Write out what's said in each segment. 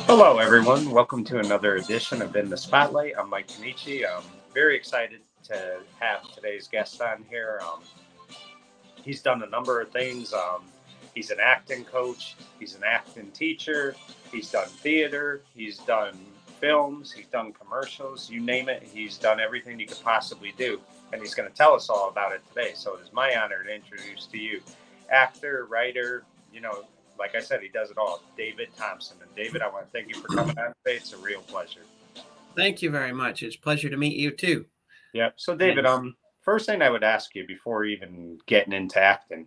Hello, everyone. Welcome to another edition of In the Spotlight. I'm Mike Kenichi. I'm very excited to have today's guest on here. He's done a number of things. He's an acting coach, he's an acting teacher, he's done theater, he's done films, he's done commercials, you name it. He's done everything you could possibly do. And he's going to tell us all about it today. So it is my honor to introduce to you actor, writer, like I said, he does it all. David Thompson. And David, I want to thank you for coming on today. It's a real pleasure. Thank you very much. It's a pleasure to meet you too. Yep. So David, first thing I would ask you before even getting into acting,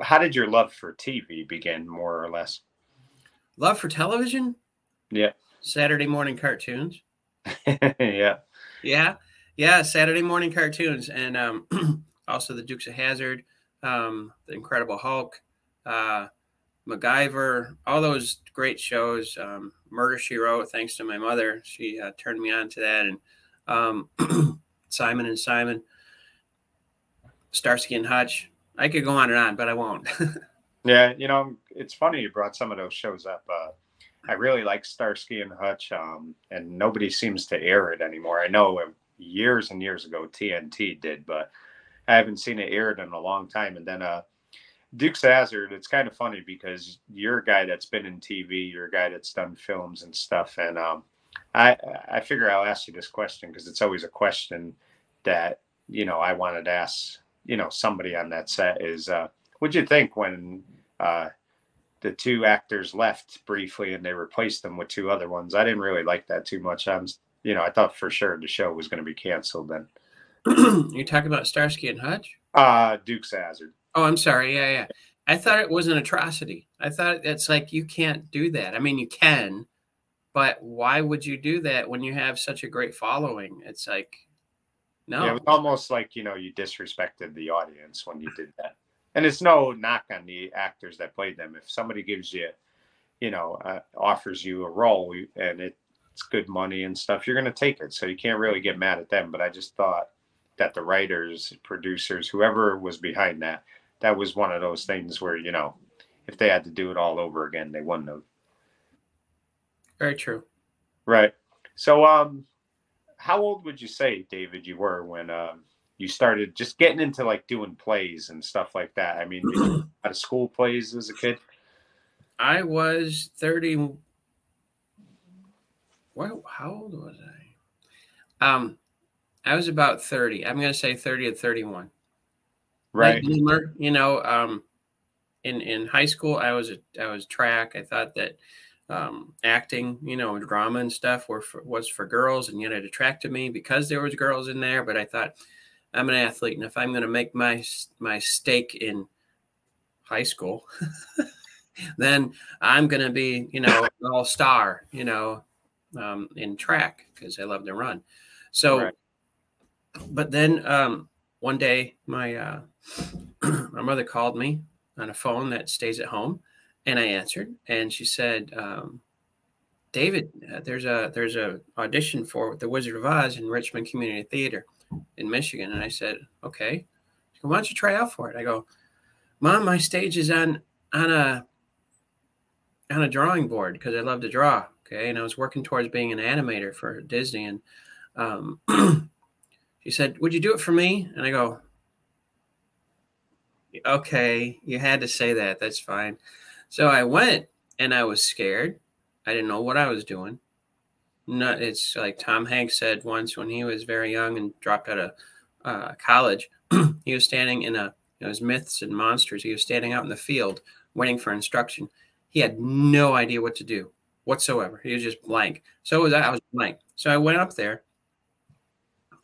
how did your love for TV begin, more or less? Love for television? Yeah. Saturday morning cartoons. Yeah. Yeah. Saturday morning cartoons. And also the Dukes of Hazzard, the Incredible Hulk, MacGyver, all those great shows. Murder, She Wrote, thanks to my mother. She turned me on to that. And Simon and Simon, Starsky and Hutch. I could go on and on, but I won't. Yeah, it's funny you brought some of those shows up. I really like Starsky and Hutch, and nobody seems to air it anymore. I know years and years ago TNT did, but I haven't seen it aired in a long time. And then Dukes of Hazzard, it's kind of funny because you're a guy that's been in TV, you're a guy that's done films and stuff. And I figure I'll ask you this question because it's always a question that, I wanted to ask, somebody on that set is, what'd you think when the two actors left briefly and they replaced them with two other ones? I didn't really like that too much. I thought for sure the show was going to be canceled then. You're talking about Starsky and Hutch? Dukes of Hazzard. Oh, I'm sorry. Yeah. I thought it was an atrocity. I thought it's like, you can't do that. I mean, you can, but why would you do that when you have such a great following? It's like, no. Yeah, it was almost like, you disrespected the audience when you did that. And it's no knock on the actors that played them. If somebody gives you, offers you a role and it's good money and stuff, you're going to take it. So you can't really get mad at them. But I just thought that the writers, producers, whoever was behind that was one of those things where, if they had to do it all over again, they wouldn't have. Very true. Right. So, how old would you say, David, you were when you started just getting into like doing plays and stuff like that? I mean, you did out of school plays as a kid? I was 30. Well, how old was I? I was about 30. I'm going to say 30 to 31. Right. Like, in high school, I was track. I thought that acting, drama and stuff was for girls, and yet it attracted me because there was girls in there. But I thought, I'm an athlete, and if I'm going to make my stake in high school, then I'm going to be, an all-star, in track because I love to run. So, right. But then one day my mother called me on a phone that stays at home, and I answered, and she said, David, there's a audition for The Wizard of Oz in Richmond Community Theater in Michigan. And I said, okay. She goes, why don't you try out for it? I go, Mom, my stage is on a drawing board because I love to draw. Okay. And I was working towards being an animator for Disney. And she said, would you do it for me? And I go, okay, you had to say that. That's fine. So I went, and I was scared. I didn't know what I was doing. It's like Tom Hanks said once when he was very young and dropped out of college. He was standing in it was Myths and Monsters. He was standing out in the field waiting for instruction. He had no idea what to do whatsoever. He was just blank. So I was blank. So I went up there,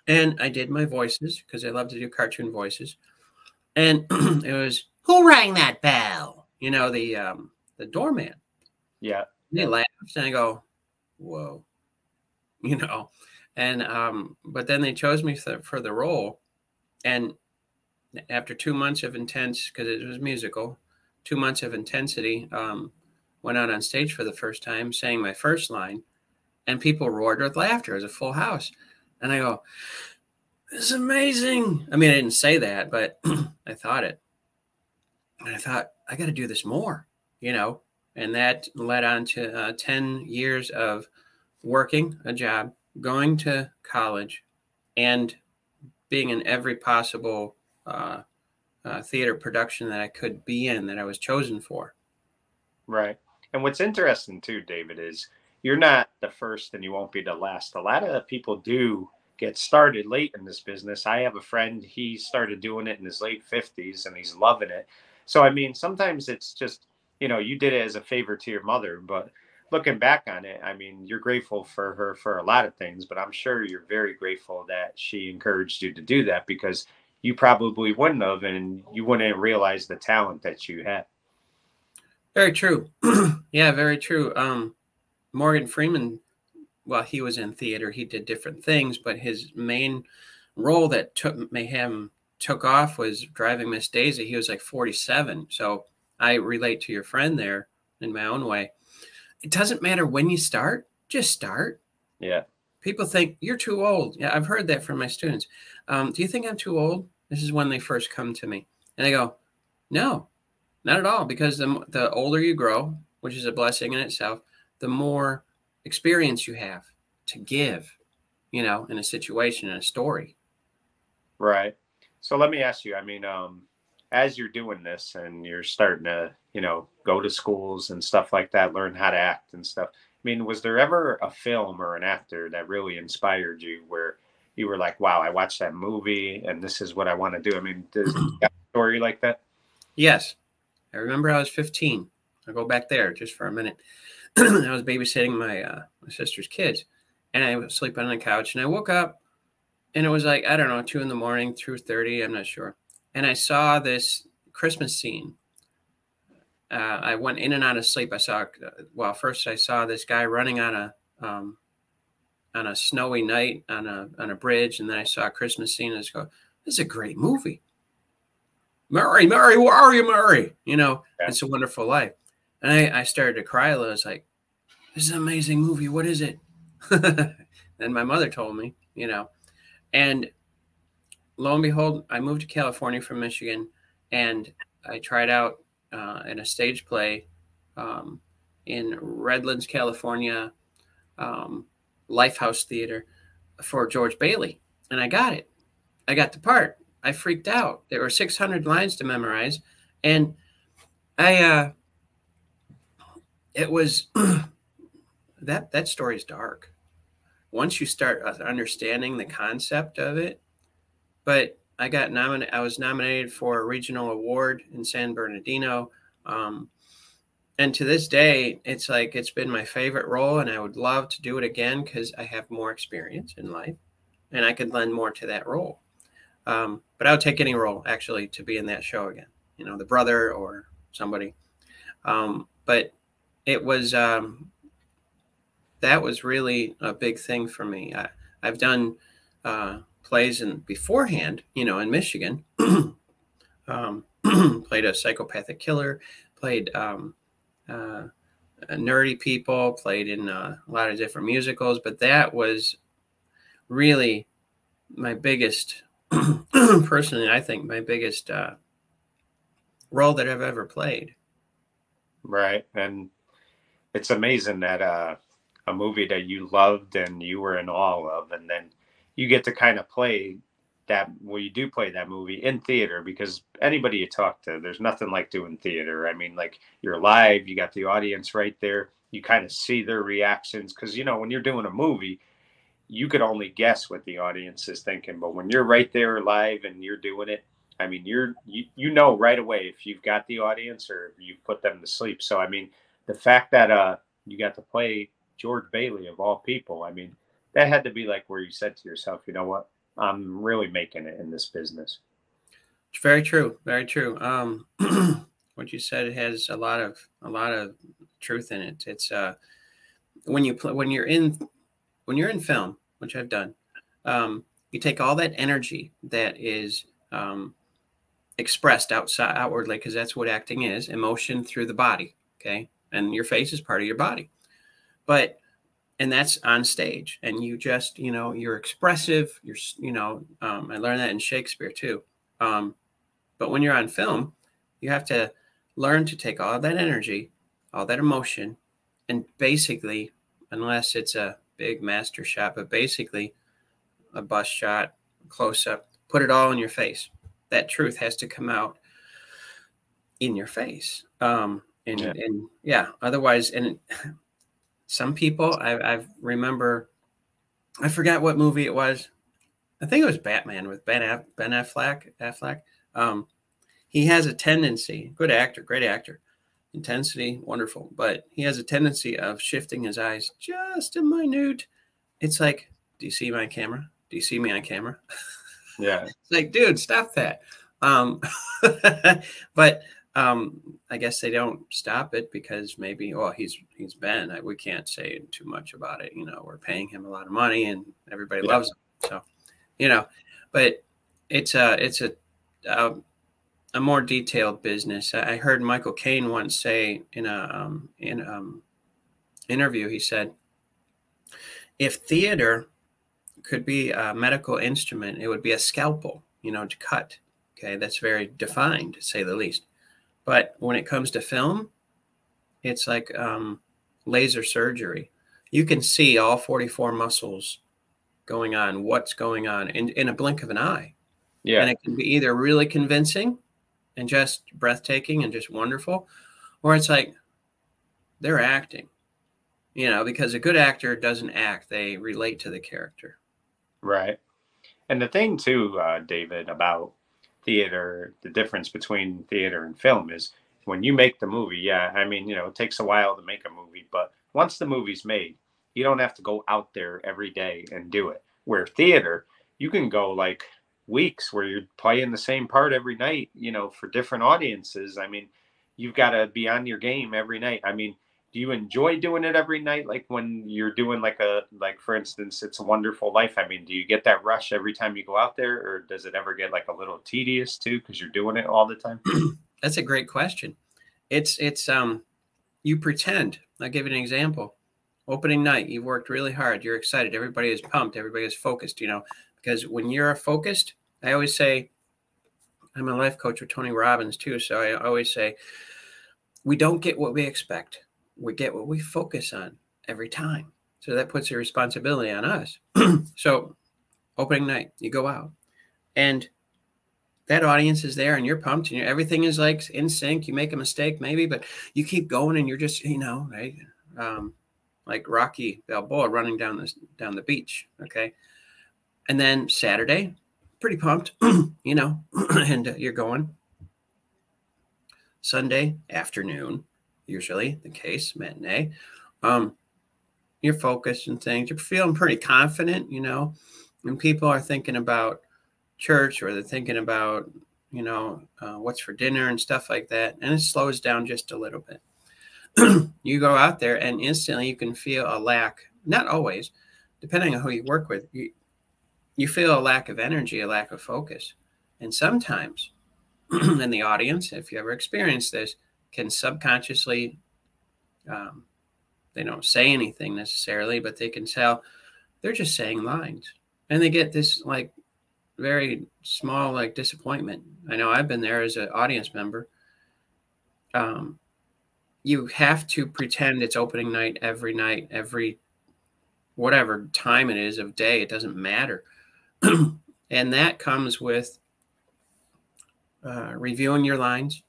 and I did my voices because I love to do cartoon voices. And it was, who rang that bell? The doorman. Yeah. They laughed, and I go, whoa, and but then they chose me for the role. And after 2 months of intense, because it was musical, 2 months of intensity, went out on stage for the first time, sang my first line, and people roared with laughter. It was a full house. And I go, this is amazing. I mean, I didn't say that, but I thought it. And I thought, I got to do this more, And And that led on to 10 years of working a job, going to college, and being in every possible theater production that I could be in, that I was chosen for. Right. And what's interesting too, David, is you're not the first and you won't be the last. A lot of people do get started late in this business. I have a friend, he started doing it in his late 50s and he's loving it. So, I mean, sometimes it's just, you did it as a favor to your mother, but looking back on it, I mean, you're grateful for her for a lot of things, but I'm sure you're very grateful that she encouraged you to do that because you probably wouldn't have and you wouldn't realize the talent that you had. Very true. Yeah, very true. Morgan Freeman, well, he was in theater. He did different things, but his main role that took off was Driving Miss Daisy. He was like 47. So I relate to your friend there in my own way. It doesn't matter when you start, just start. Yeah. People think you're too old. Yeah, I've heard that from my students. Do you think I'm too old? This is when they first come to me. And I go, no, not at all. Because the older you grow, which is a blessing in itself, the more experience you have to give, in a situation, in a story. Right. So let me ask you, I mean, as you're doing this and you're starting to, go to schools and stuff like that, learn how to act and stuff. I mean, was there ever a film or an actor that really inspired you where you were like, wow, I watched that movie and this is what I want to do? I mean, does you got a story like that? Yes. I remember I was 15. I'll go back there just for a minute. I was babysitting my sister's kids, and I was sleeping on the couch, and I woke up, and it was like, I don't know, 2 a.m, 2:30, I'm not sure. And I saw this Christmas scene. I went in and out of sleep. I saw, first I saw this guy running on a snowy night on a bridge, and then I saw a Christmas scene, and I just go, this is a great movie. Murray, where are you, Murray? Yeah. It's a Wonderful Life. And I started to cry a little. I was like, this is an amazing movie. What is it? Then my mother told me, and lo and behold, I moved to California from Michigan, and I tried out in a stage play in Redlands, California, Lifehouse Theater for George Bailey. And I got it. I got the part. I freaked out. There were 600 lines to memorize. And it was, that story is dark once you start understanding the concept of it. But I was nominated for a regional award in San Bernardino. And to this day, it's like, it's been my favorite role, and I would love to do it again because I have more experience in life and I could lend more to that role. But I would take any role actually to be in that show again, the brother or somebody. But it was, that was really a big thing for me. I've done plays beforehand, in Michigan, played a psychopathic killer, played nerdy people, played in a lot of different musicals, but that was really my biggest, personally, I think my biggest role that I've ever played. Right. And it's amazing that a movie that you loved and you were in awe of, and then you get to kind of play that, well, you do play that movie in theater, because anybody you talk to, there's nothing like doing theater. I mean, like, you're live, you got the audience right there, you kind of see their reactions, because when you're doing a movie, you could only guess what the audience is thinking, but when you're right there live and you're doing it, I mean, you know right away if you've got the audience or if you've put them to sleep. So I mean, the fact that you got to play George Bailey of all people, I mean, that had to be like where you said to yourself, you know what, I'm really making it in this business. It's very true. Very true. What you said, it has a lot of truth in it. It's when you're in film, which I've done, you take all that energy that is expressed outwardly, because that's what acting is, emotion through the body. Okay. And your face is part of your body, and that's on stage, and you just, you're expressive. I learned that in Shakespeare too. But when you're on film, you have to learn to take all that energy all that emotion, and basically, unless it's a big master shot, but basically a bust shot, close up, put it all in your face. That truth has to come out in your face. And yeah, otherwise, and some people, I remember, I forgot what movie it was. I think it was Batman with Ben Affleck. He has a tendency, good actor, great actor, intensity, wonderful, but he has a tendency of shifting his eyes just a minute. It's like, do you see my camera? Do you see me on camera? Yeah. It's like, dude, stop that. But I guess they don't stop it because maybe, oh, he's Ben. We can't say too much about it. We're paying him a lot of money and everybody loves him. So, but it's a more detailed business. I heard Michael Caine once say in a interview, he said, if theater could be a medical instrument, it would be a scalpel, to cut. Okay, that's very defined, to say the least. But when it comes to film, it's like laser surgery. You can see all 44 muscles going on, what's going on in a blink of an eye. Yeah. And it can be either really convincing and just breathtaking and just wonderful, or it's like they're acting, because a good actor doesn't act. They relate to the character. Right. And the thing too, David, about theater, the difference between theater and film is when you make the movie, yeah, I mean, it takes a while to make a movie, but once the movie's made, you don't have to go out there every day and do it. Where theater, you can go like weeks where you're playing the same part every night, for different audiences. I mean, you've got to be on your game every night. I mean, do you enjoy doing it every night? Like when you're doing like for instance, It's a Wonderful Life. I mean, do you get that rush every time you go out there, or does it ever get like a little tedious too because you're doing it all the time? That's a great question. It's you pretend. I'll give you an example. Opening night, you've worked really hard. You're excited. Everybody is pumped. Everybody is focused, because when you're focused, I always say, I'm a life coach with Tony Robbins too. So I always say, we don't get what we expect. We get what we focus on every time. So that puts a responsibility on us. So opening night, you go out and that audience is there and you're pumped and everything is like in sync. You make a mistake maybe, but you keep going and you're just, right? Like Rocky Balboa running down the beach. Okay. And then Saturday, pretty pumped, and you're going. Sunday afternoon, usually the case, matinee. You're focused and things. You're feeling pretty confident, and people are thinking about church or they're thinking about, what's for dinner and stuff like that. And it slows down just a little bit. You go out there and instantly you can feel a lack, not always, depending on who you work with. You feel a lack of energy, a lack of focus. And sometimes in the audience, if you ever experience this, can subconsciously, they don't say anything necessarily, but they can tell they're just saying lines. And they get this like very small like disappointment. I know I've been there as an audience member. You have to pretend it's opening night, every whatever time it is of day. It doesn't matter. And that comes with reviewing your lines,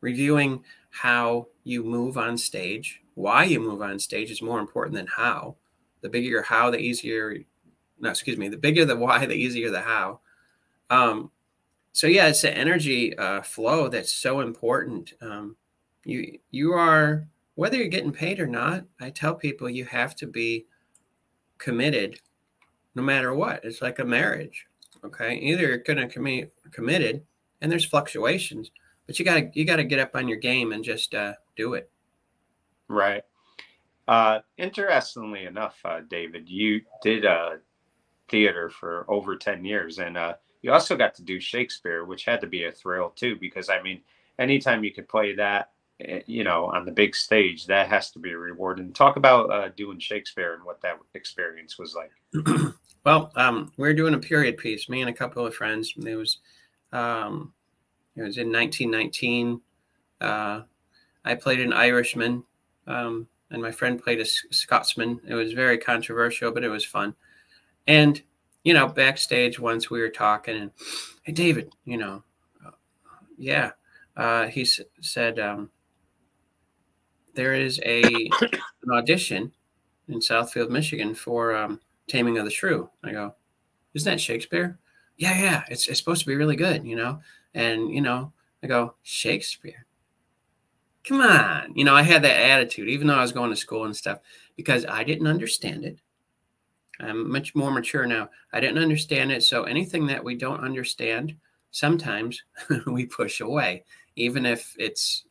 reviewing how you move on stage. Why you move on stage is more important than how. The bigger your how, the easier. No, excuse me. The bigger the why, the easier the how. So yeah, it's the energy flow that's so important. You are, whether you're getting paid or not, I tell people you have to be committed no matter what. It's like a marriage. Okay. Either you're going to be committed and there's fluctuations, but you gotta get up on your game and just do it. Right. Interestingly enough, David, you did theater for over 10 years and you also got to do Shakespeare, which had to be a thrill too, because I mean, anytime you could play that, on the big stage, that has to be rewarding. Talk about doing Shakespeare and what that experience was like. Well, we were doing a period piece, me and a couple of friends. It was in 1919. I played an Irishman and my friend played a Scotsman. It was very controversial, but it was fun. And, you know, backstage once we were talking, and, hey, David, you know, yeah, he said, there is an audition in Southfield, Michigan for Taming of the Shrew. I go, isn't that Shakespeare? Yeah, it's supposed to be really good, you know? And, you know, I go, Shakespeare? Come on. You know, I had that attitude, even though I was going to school and stuff, because I didn't understand it. I'm much more mature now. I didn't understand it. So anything that we don't understand, sometimes we push away, even if it's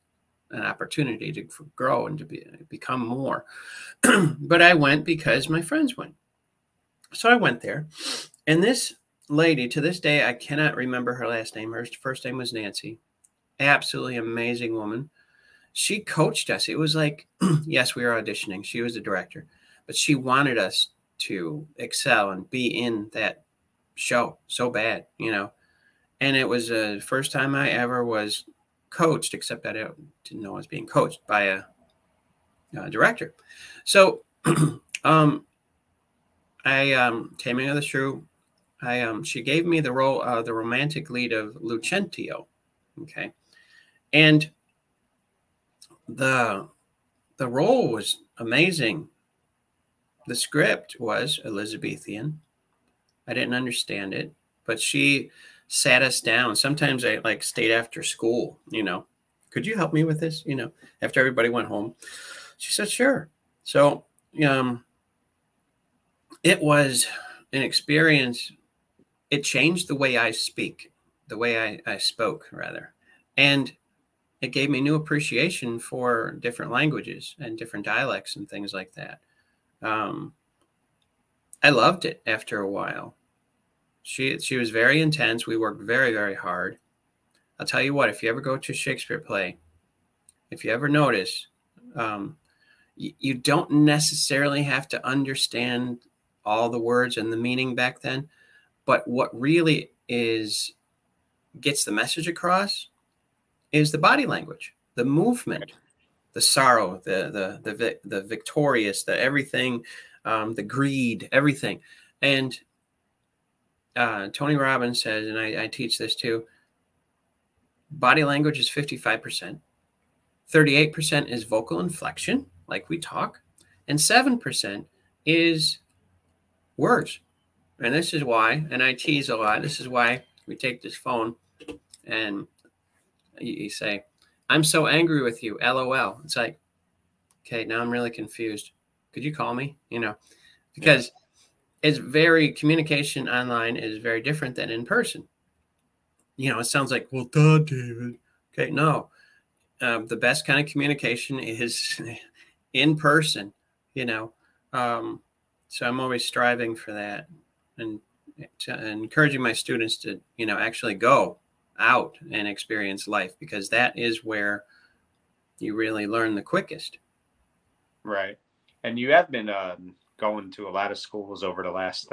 an opportunity to grow and to become more. But I went because my friends went. So I went there. And this lady, to this day, I cannot remember her last name. Her first name was Nancy. Absolutely amazing woman. She coached us. It was like, yes, we were auditioning. She was the director, but she wanted us to excel and be in that show so bad, you know. And it was the first time I ever was coached, except I didn't know I was being coached by a director. So Taming of the Shrew, she gave me the role, the romantic lead of Lucentio. Okay. And the role was amazing. The script was Elizabethan. I didn't understand it, but she sat us down. Sometimes I like stayed after school, you know, could you help me with this? You know, after everybody went home, she said, sure. So, it was an experience. It changed the way I speak, the way I spoke rather. And it gave me new appreciation for different languages and different dialects and things like that. I loved it after a while. She was very intense. We worked very, very hard. I'll tell you what, if you ever go to a Shakespeare play, if you ever notice, you don't necessarily have to understand all the words and the meaning back then, but what really gets the message across is the body language, the movement, the sorrow, the victorious, the everything, the greed, everything. And Tony Robbins says, and I teach this too, body language is 55%, 38% is vocal inflection, like we talk, and 7% is words. And this is why, and I tease a lot, this is why we take this phone and you say, I'm so angry with you, LOL. It's like, okay, now I'm really confused. Could you call me? You know, because it's communication online is very different than in person. You know, it sounds like, well, duh, David. Okay, no. The best kind of communication is in person, you know. So I'm always striving for that and encouraging my students to, you know, actually go out and experience life, because that is where you really learn the quickest. Right. And you have been going to a lot of schools over the last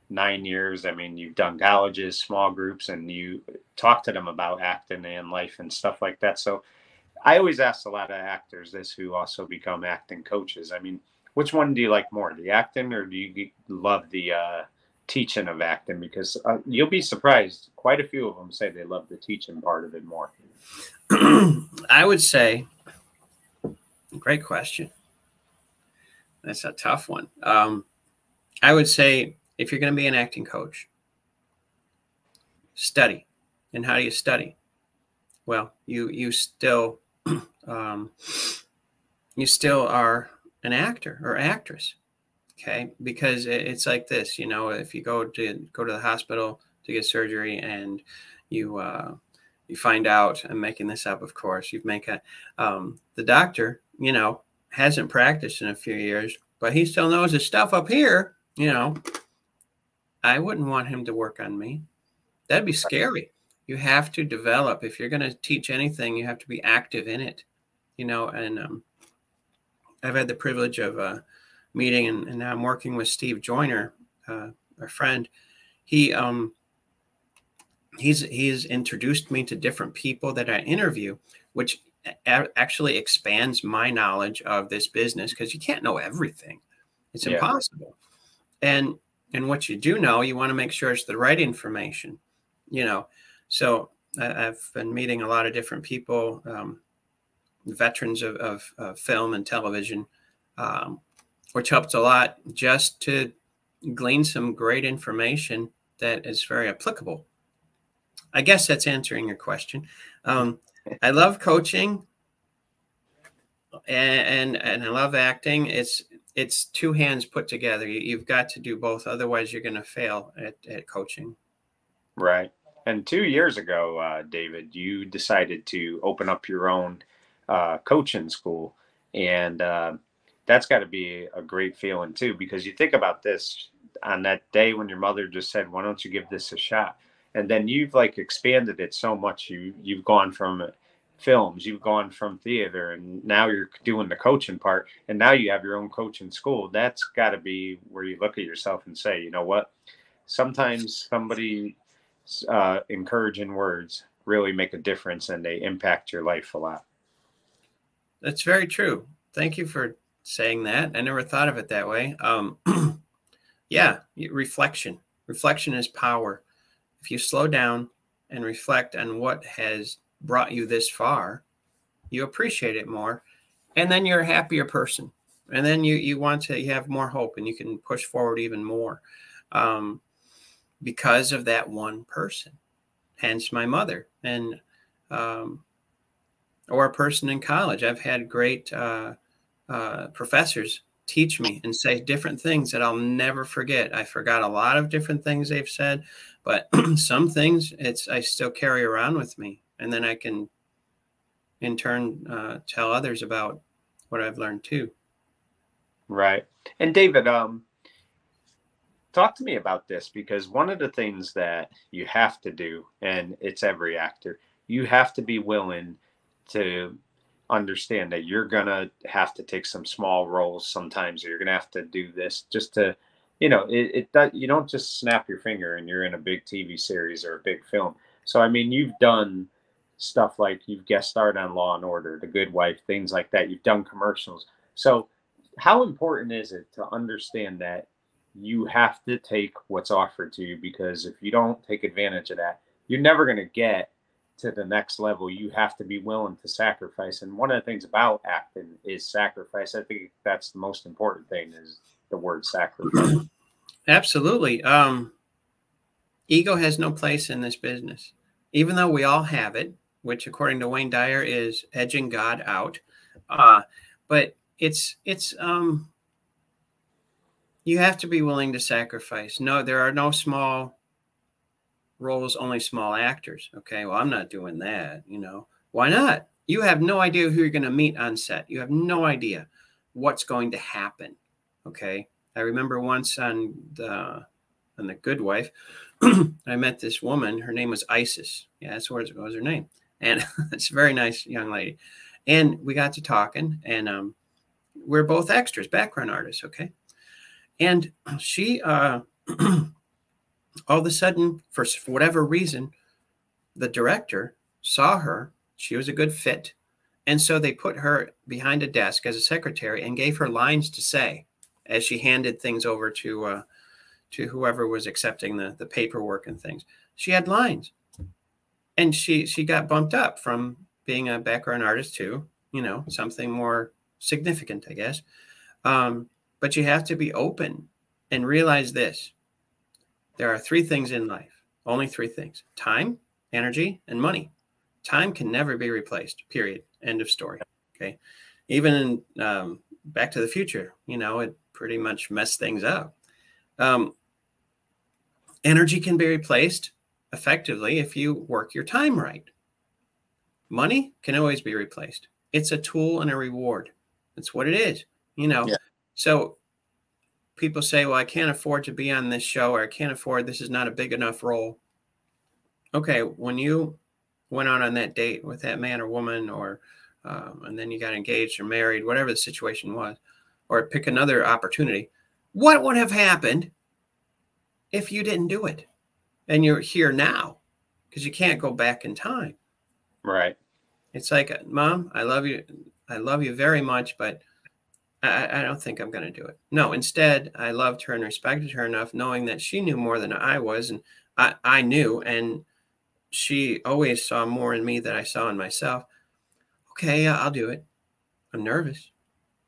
9 years. I mean, you've done colleges, small groups, and you talk to them about acting and life and stuff like that. So I always ask a lot of actors this who also become acting coaches. I mean, which one do you like more, the acting, or do you love the teaching of acting? Because you'll be surprised. Quite a few of them say they love the teaching part of it more. I would say, great question. That's a tough one. I would say, if you're going to be an acting coach, study. And how do you study? Well, you still you still are an actor or actress, okay? Because it's like this, you know, if you go to the hospital to get surgery and you find out, I'm making this up, of course, the doctor, you know, hasn't practiced in a few years, but he still knows his stuff up here, you know. I wouldn't want him to work on me. That'd be scary. You have to develop. If you're going to teach anything, you have to be active in it, you know. And I've had the privilege of meeting, and now I'm working with Steve Joyner, our friend. He's introduced me to different people that I interview, which actually expands my knowledge of this business, because you can't know everything. It's Yeah. impossible. And what you do know, you want to make sure it's the right information, you know. So I've been meeting a lot of different people, veterans of film and television, which helps a lot, just to glean some great information that is very applicable. I guess that's answering your question. I love coaching, and I love acting. It's two hands put together. You've got to do both, otherwise you're going to fail at coaching. Right. And 2 years ago, David, you decided to open up your own coaching school. And that's got to be a great feeling too, because you think about this on that day when your mother just said, "Why don't you give this a shot?" And then you've like expanded it so much. You've gone from films, you've gone from theater, and now you're doing the coaching part. And now you have your own coaching school. That's got to be where you look at yourself and say, you know what? Sometimes somebody encouraging words really make a difference, and they impact your life a lot. That's very true. Thank you for saying that. I never thought of it that way. Yeah, reflection. Reflection is power. If you slow down and reflect on what has brought you this far, you appreciate it more, and then you're a happier person. And then you have more hope, and you can push forward even more. Because of that one person, hence my mother, and or a person in college. I've had great professors teach me and say different things that I'll never forget. I forgot a lot of different things they've said, but some things I still carry around with me, and then I can in turn tell others about what I've learned too. Right. And David, talk to me about this, because one of the things that you have to do, and it's every actor, you have to be willing to understand that you're going to have to take some small roles sometimes, or you're going to have to do this just to, you know, you don't just snap your finger and you're in a big TV series or a big film. So, I mean, you've done stuff like you've guest starred on Law and Order, The Good Wife, things like that. You've done commercials. So how important is it to understand that you have to take what's offered to you? Because if you don't take advantage of that, you're never going to get to the next level. You have to be willing to sacrifice. And one of the things about acting is sacrifice. I think that's the most important thing, is the word sacrifice. Absolutely. Ego has no place in this business, even though we all have it, which according to Wayne Dyer is edging God out. But it's you have to be willing to sacrifice. No, there are no small roles, only small actors. Okay, well, I'm not doing that. You know, why not? You have no idea who you're going to meet on set. You have no idea what's going to happen. Okay, I remember once on the Good Wife, I met this woman. Her name was Isis. Yeah, that's what was her name, and it's a very nice young lady. And we got to talking, and we're both extras, background artists. Okay, and she all of a sudden, for whatever reason, the director saw her. She was a good fit. And so they put her behind a desk as a secretary and gave her lines to say as she handed things over to whoever was accepting the paperwork and things. She had lines. And she got bumped up from being a background artist to, you know, something more significant, I guess. But you have to be open and realize this. There are three things in life, only three things: time, energy, and money. Time can never be replaced, period. End of story. Okay. Even in Back to the Future, you know, it pretty much messed things up. Energy can be replaced effectively if you work your time right. Money can always be replaced. It's a tool and a reward. That's what it is, you know. Yeah. So people say, well, I can't afford to be on this show, or I can't afford, this is not a big enough role. Okay, when you went out on that date with that man or woman, or and then you got engaged or married, whatever the situation was, or pick another opportunity, what would have happened if you didn't do it? And you're here now, because you can't go back in time. Right. It's like, Mom, I love you. I love you very much, but I don't think I'm going to do it. No, instead, I loved her and respected her enough, knowing that she knew more than I was, and I knew, and she always saw more in me than I saw in myself. Okay, yeah, I'll do it. I'm nervous,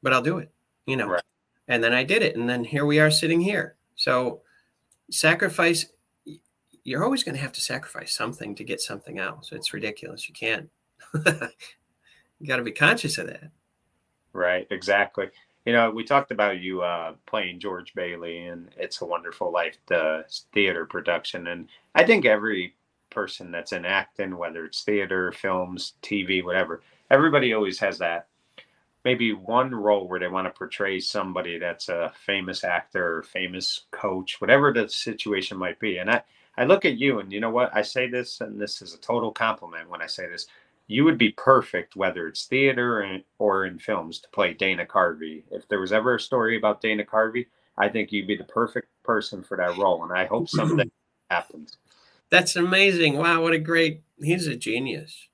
but I'll do it, you know. Right. And then I did it, and then here we are sitting here. So sacrifice, you're always going to have to sacrifice something to get something else. It's ridiculous. You can't. You got to be conscious of that. Right. Exactly. You know, we talked about you playing George Bailey and It's a Wonderful Life, the theater production. And I think every person that's in acting, whether it's theater, films, TV, whatever, everybody always has that maybe one role where they want to portray somebody that's a famous actor or famous coach, whatever the situation might be. And I look at you and you know what? I say this, and this is a total compliment when I say this. You would be perfect, whether it's theater or in films, to play Dana Carvey. If there was ever a story about Dana Carvey, I think you'd be the perfect person for that role. And I hope someday it happens. That's amazing. Wow, what a great, he's a genius.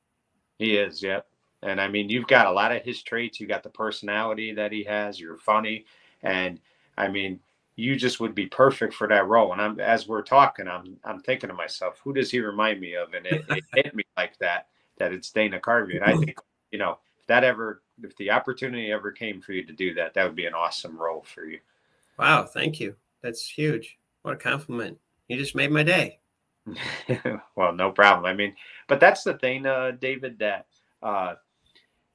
He is, yep. And I mean, you've got a lot of his traits. You got the personality that he has. You're funny, and I mean, you just would be perfect for that role. And I'm as we're talking, I'm thinking to myself, who does he remind me of? And it hit me like that it's Dana Carvey. And I think you know if the opportunity ever came for you to do that, that would be an awesome role for you. Wow, thank you. That's huge. What a compliment. You just made my day. Well, no problem. I mean, but that's the thing, David, that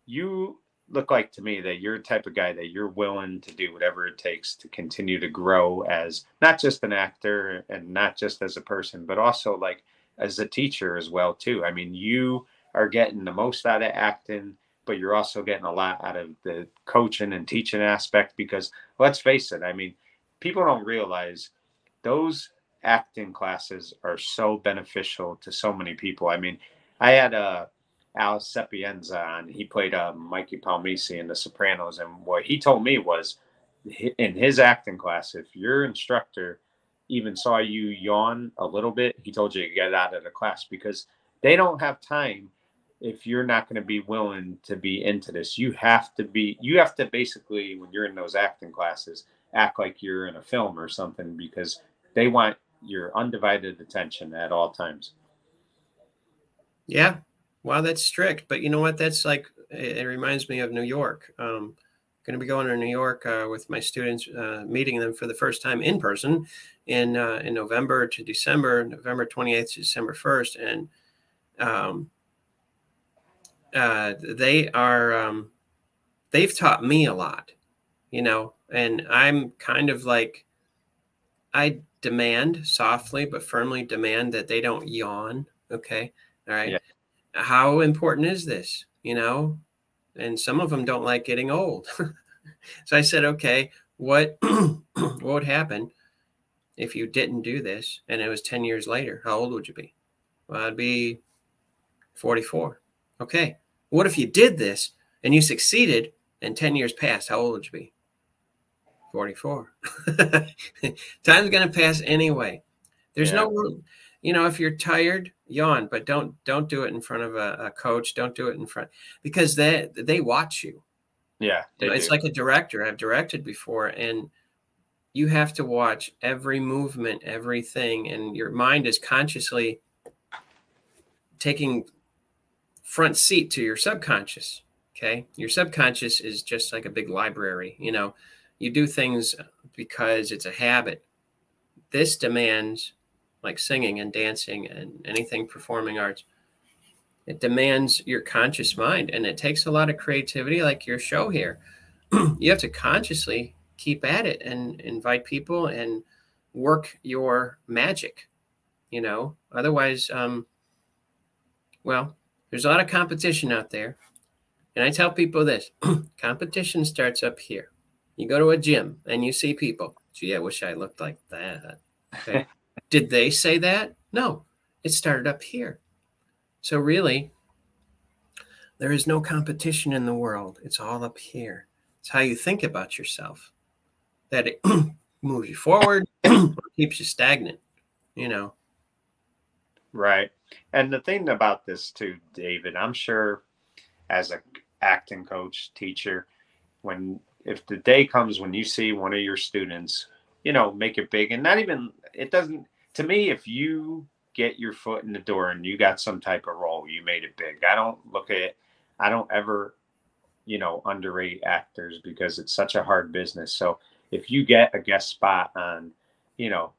you look like to me that you're the type of guy that you're willing to do whatever it takes to continue to grow as not just an actor and not just as a person, but also like as a teacher as well too. I mean, you are getting the most out of acting, but you're also getting a lot out of the coaching and teaching aspect because let's face it, I mean, people don't realize those acting classes are so beneficial to so many people. I mean, I had Al Sapienza on. He played Mikey Palmisi in The Sopranos, and what he told me was, in his acting class, if your instructor even saw you yawn a little bit, he told you to get out of the class because they don't have time. If you're not going to be willing to be into this, you have to basically, when you're in those acting classes, act like you're in a film or something because they want your undivided attention at all times. Yeah. Wow, that's strict. But you know what? That's like, it reminds me of New York. Going to be going to New York with my students, meeting them for the first time in person in November to December, November 28th to December 1st. And they are, they've taught me a lot, you know, and I'm kind of like, I demand softly but firmly demand that they don't yawn. Okay. All right. Yeah. How important is this? You know, and some of them don't like getting old. So I said, okay, what would happen if you didn't do this and it was 10 years later? How old would you be? Well, I'd be 44. Okay. What if you did this and you succeeded and 10 years passed? How old would you be? 44. Time's going to pass anyway. There's no room. You know, if you're tired, yawn, but don't do it in front of a coach. Don't do it in front because they watch you. Yeah, it's like a director. I've directed before, and you have to watch every movement, everything, and your mind is consciously taking front seat to your subconscious. Okay, your subconscious is just like a big library. You know, you do things because it's a habit. This demands, like singing and dancing and anything performing arts, it demands your conscious mind, and it takes a lot of creativity, like your show here. You have to consciously keep at it and invite people and work your magic, you know, otherwise, well, there's a lot of competition out there. And I tell people this, competition starts up here. You go to a gym and you see people, gee, I wish I looked like that. Okay. Did they say that? No, it started up here. So really, there is no competition in the world. It's all up here. It's how you think about yourself that it moves you forward or keeps you stagnant, you know. Right. And the thing about this too, David, I'm sure as a acting coach, teacher, if the day comes when you see one of your students, make it big, and not even, it doesn't, to me, if you get your foot in the door and you got some type of role, you made it big. I don't ever, underrate actors because it's such a hard business. So if you get a guest spot on, you know,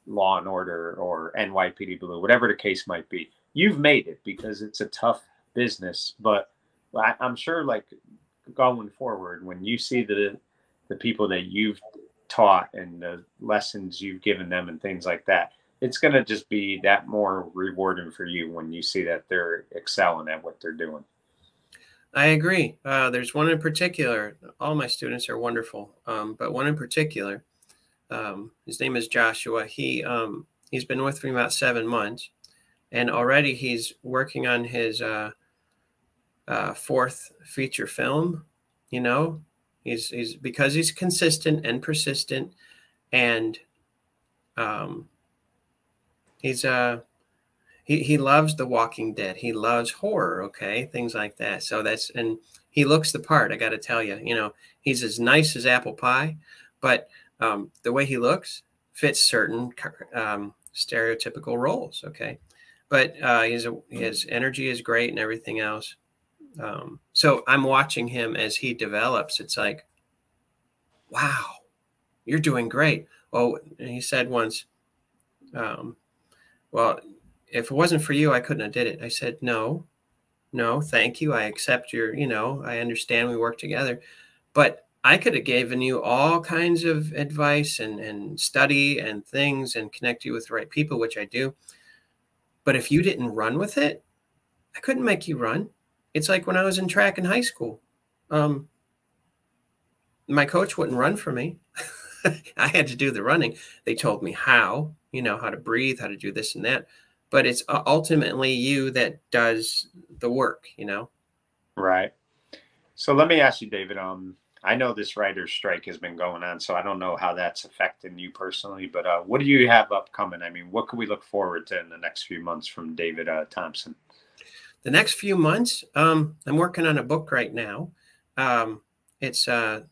Law and Order or NYPD Blue, whatever the case might be, you've made it because it's a tough business. But I'm sure, like, going forward, when you see the people that you've taught and the lessons you've given them and things like that, it's going to just be that more rewarding for you when you see that they're excelling at what they're doing. I agree. There's one in particular. All my students are wonderful, but one in particular. His name is Joshua. He's been with me about 7 months, and already he's working on his fourth feature film. He's because he's consistent and persistent, and he loves The Walking Dead. He loves horror, okay, things like that. So and he looks the part. I got to tell you, he's as nice as apple pie, but the way he looks fits certain stereotypical roles, okay. But his energy is great and everything else. So I'm watching him as he develops. It's like, wow, you're doing great. Oh, he said once, well, if it wasn't for you, I couldn't have did it. I said, no, thank you. I accept I understand we work together, but I could have given you all kinds of advice and study and things and connect you with the right people, which I do. But if you didn't run with it, I couldn't make you run. It's like when I was in track in high school. My coach wouldn't run for me. I had to do the running. They told me how to breathe, how to do this and that. But it's ultimately you that does the work, Right. So let me ask you, David, I know this writer's strike has been going on, so I don't know how that's affecting you personally, but what do you have upcoming? I mean, what can we look forward to in the next few months from David Thompson? The next few months, I'm working on a book right now. It's The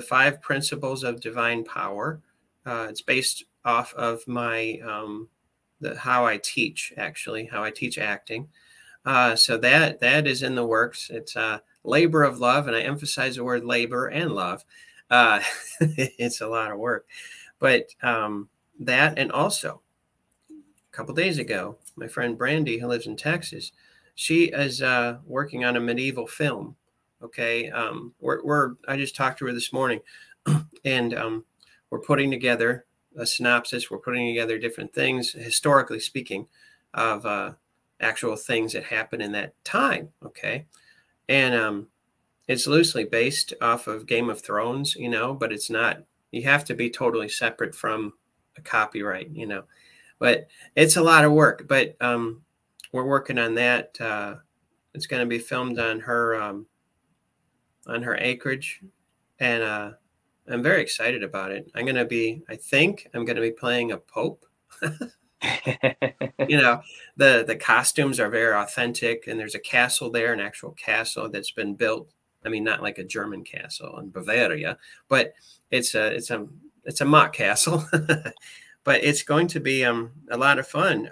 5 Principles of Divine Power. It's based off of my how I teach acting. So that is in the works. It's a labor of love, and I emphasize the word labor and love. It's a lot of work, but that, and also a couple days ago, my friend Brandy, who lives in Texas, she is working on a medieval film. Okay, I just talked to her this morning, and we're putting together a synopsis. We're putting together different things, historically speaking, of actual things that happened in that time. Okay. And it's loosely based off of Game of Thrones, but it's not, you have to be totally separate from a copyright, but it's a lot of work. But we're working on that. It's going to be filmed on her acreage, and I'm very excited about it. I think I'm going to be playing a pope. The costumes are very authentic, and there's a castle there, an actual castle that's been built. I mean, not like a German castle in Bavaria, but it's a mock castle. But it's going to be a lot of fun.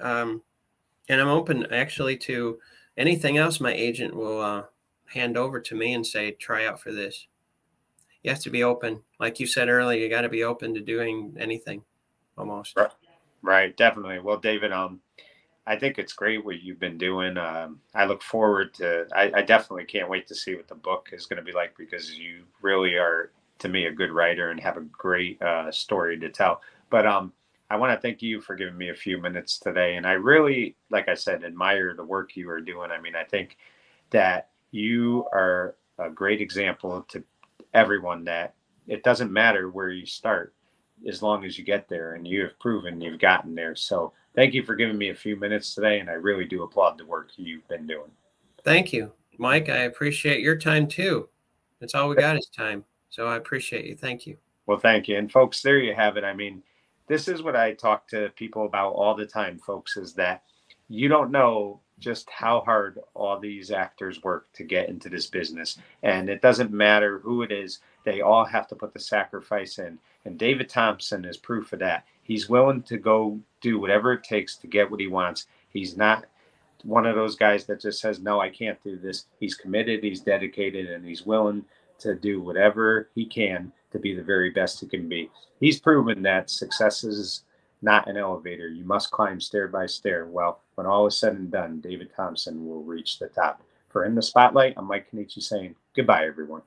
And I'm open actually to anything else my agent will hand over to me and say, try out for this. You have to be open. Like you said earlier, you got to be open to doing anything almost. Right. Definitely. Well, David, I think it's great what you've been doing. I look forward to, I definitely can't wait to see what the book is going to be like, because you really are, to me, a good writer and have a great story to tell. But I want to thank you for giving me a few minutes today. And I really, like I said, admire the work you are doing. I mean, I think that you are a great example to everyone that it doesn't matter where you start as long as you get there, and you have proven you've gotten there. So thank you for giving me a few minutes today, and I really do applaud the work you've been doing. Thank you, Mike. I appreciate your time too. That's all we got is time. So I appreciate you. Thank you. Well, thank you. And folks, there you have it. I mean, this is what I talk to people about all the time, folks, is that you don't know just how hard all these actors work to get into this business. And it doesn't matter who it is, they all have to put the sacrifice in. And David Thompson is proof of that. He's willing to go do whatever it takes to get what he wants. He's not one of those guys that just says, no, I can't do this. He's committed, he's dedicated, and he's willing to do whatever he can to be the very best he can be. He's proven that success is not an elevator. You must climb stair by stair. Well, when all is said and done, David Thompson will reach the top. For In the Spotlight, I'm Mike Kenichi saying goodbye, everyone.